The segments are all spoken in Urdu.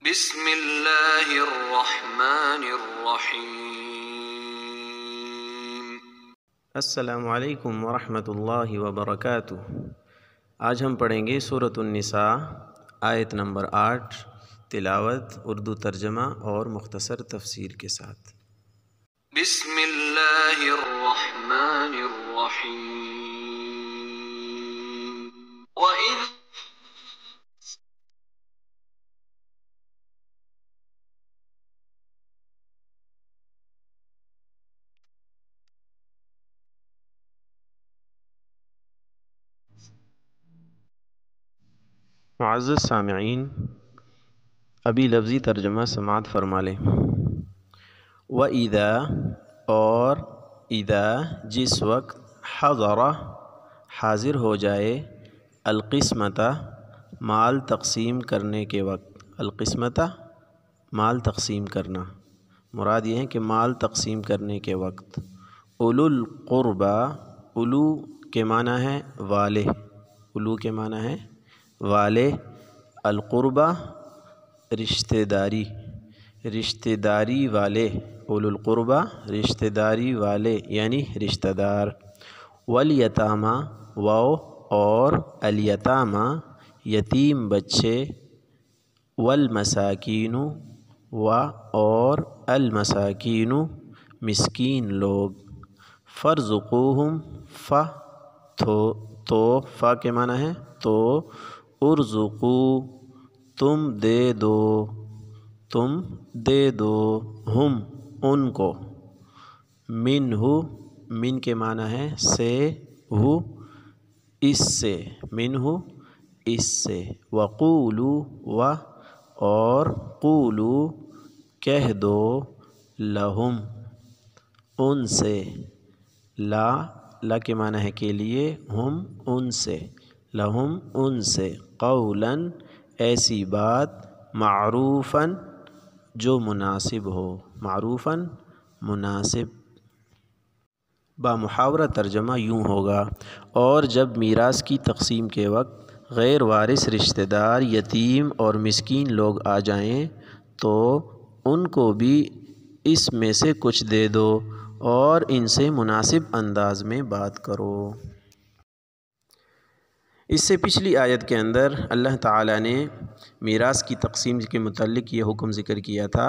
بسم اللہ الرحمن الرحیم۔ السلام علیکم ورحمۃ اللہ وبرکاتہ۔ آج ہم پڑھیں گے سورۃ النساء آیت نمبر 8، تلاوت اردو ترجمہ اور مختصر تفسیر کے ساتھ۔ بسم اللہ الرحمن الرحیم۔ وَإِذْ معزز سامعین، ابھی لفظی ترجمہ سماعت فرما لیں۔ وَإِذَا اور اذا جس وقت حضر حاضر ہو جائے القسمۃ مال تقسیم کرنے کے وقت، القسمۃ مال تقسیم کرنا، مراد یہ ہے کہ مال تقسیم کرنے کے وقت، اولو القربہ، اولو کے معنی ہے والے، اولو کے معنی ہے والے، القربہ رشتہ داری، رشتہ داری والے، اولو القربہ رشتہ داری والے یعنی رشتہ دار، والیتامى واو اور الیتامى یتیم بچے، والمساکین و اور المساکین مسکین لوگ، فارزقوہم تو فا کے معنی ہے تو، ارزقو تم دے دو، تم دے دو، ہم ان کو، منہ من کے معنی ہے سے، ہو اس سے، منہ اس سے، وقولو و اور قولو کہہ دو، لہم ان سے، لا کے معنی ہے کے لیے، ہم ان سے، لہم ان سے، قولاً ایسی بات، معروفاً جو مناسب ہو، معروفاً مناسب۔ بامحاورہ ترجمہ یوں ہوگا، اور جب میراث کی تقسیم کے وقت غیر وارث رشتہ دار، یتیم اور مسکین لوگ آ جائیں تو ان کو بھی اس میں سے کچھ دے دو اور ان سے مناسب انداز میں بات کرو۔ اس سے پچھلی آیت کے اندر اللہ تعالیٰ نے میراث کی تقسیم کے متعلق یہ حکم ذکر کیا تھا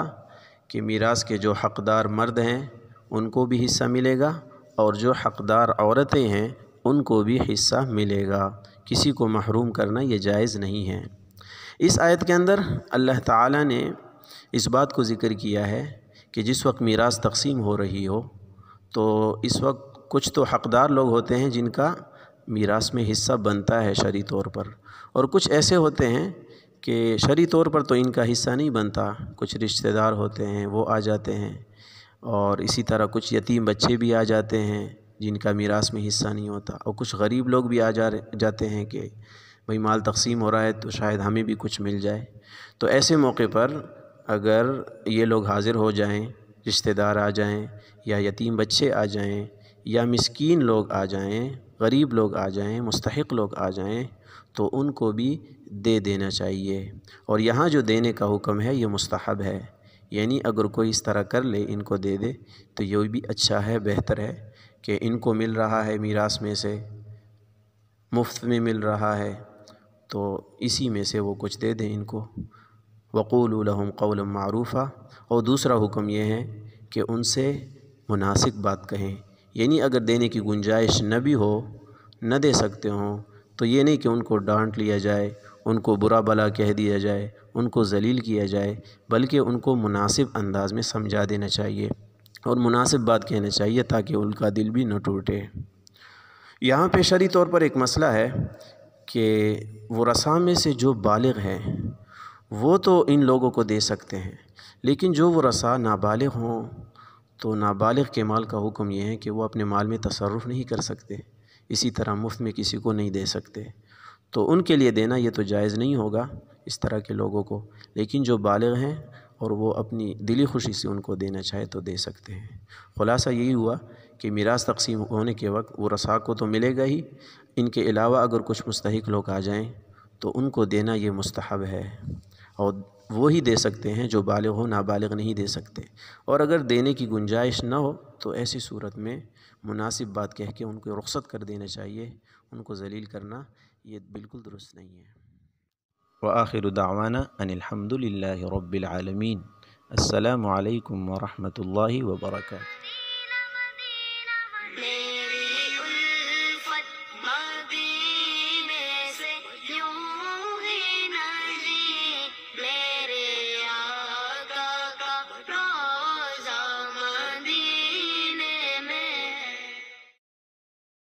کہ میراث کے جو حقدار مرد ہیں ان کو بھی حصہ ملے گا اور جو حقدار عورتیں ہیں ان کو بھی حصہ ملے گا، کسی کو محروم کرنا یہ جائز نہیں ہے۔ اس آیت کے اندر اللہ تعالیٰ نے اس بات کو ذکر کیا ہے کہ جس وقت میراث تقسیم ہو رہی ہو تو اس وقت کچھ تو حقدار لوگ ہوتے ہیں جن کا میراث میں حصہ بنتا ہے شرعی طور پر، اور کچھ ایسے ہوتے ہیں کہ شرعی طور پر تو ان کا حصہ نہیں بنتا، کچھ رشتہ دار ہوتے ہیں وہ آ جاتے ہیں، اور اسی طرح کچھ یتیم بچے بھی آ جاتے ہیں جن کا میراث میں حصہ نہیں ہوتا، اور کچھ غریب لوگ بھی جاتے ہیں کہ بھئی مال تقسیم ہو رہا ہے تو شاید ہمیں بھی کچھ مل جائے۔ تو ایسے موقع پر اگر یہ لوگ حاضر ہو جائیں، رشتہ دار آ جائیں یا یتیم بچے آ جائیں یا مسکین لوگ آ جائیں، غریب لوگ آ جائیں، مستحق لوگ آ جائیں تو ان کو بھی دے دینا چاہیے، اور یہاں جو دینے کا حکم ہے یہ مستحب ہے، یعنی اگر کوئی اس طرح کر لے ان کو دے دے تو یہ بھی اچھا ہے، بہتر ہے کہ ان کو مل رہا ہے میراث میں سے، مفت میں مل رہا ہے تو اسی میں سے وہ کچھ دے دیں ان کو۔ وقولوا لهم قولا معروفا، اور دوسرا حکم یہ ہے کہ ان سے مناسب بات کہیں، یعنی اگر دینے کی گنجائش نہ بھی ہو، نہ دے سکتے ہوں تو یہ نہیں کہ ان کو ڈانٹ لیا جائے، ان کو برا بلا کہہ دیا جائے، ان کو ذلیل کیا جائے، بلکہ ان کو مناسب انداز میں سمجھا دینا چاہیے اور مناسب بات کہنا چاہیے تاکہ ان کا دل بھی نہ ٹوٹے۔ یہاں پہ شرعی طور پر ایک مسئلہ ہے کہ ورثاء میں سے جو بالغ ہیں وہ تو ان لوگوں کو دے سکتے ہیں، لیکن جو ورثاء نابالغ ہوں تو نابالغ کے مال کا حکم یہ ہے کہ وہ اپنے مال میں تصرف نہیں کر سکتے، اسی طرح مفت میں کسی کو نہیں دے سکتے، تو ان کے لیے دینا یہ تو جائز نہیں ہوگا اس طرح کے لوگوں کو، لیکن جو بالغ ہیں اور وہ اپنی دلی خوشی سے ان کو دینا چاہے تو دے سکتے ہیں۔ خلاصہ یہی ہوا کہ میراث تقسیم ہونے کے وقت ورثاء کو تو ملے گا ہی، ان کے علاوہ اگر کچھ مستحق لوگ آ جائیں تو ان کو دینا یہ مستحب ہے، اور وہی دے سکتے ہیں جو بالغ ہو، نابالغ نہیں دے سکتے۔ اور اگر دینے کی گنجائش نہ ہو تو ایسی صورت میں مناسب بات کہہ کے ان کو رخصت کر دینا چاہیے، ان کو ذلیل کرنا یہ بالکل درست نہیں ہے۔ وآخر دعوانا ان الحمد للہ رب العالمین۔ السلام علیکم ورحمۃ اللہ وبرکاتہ۔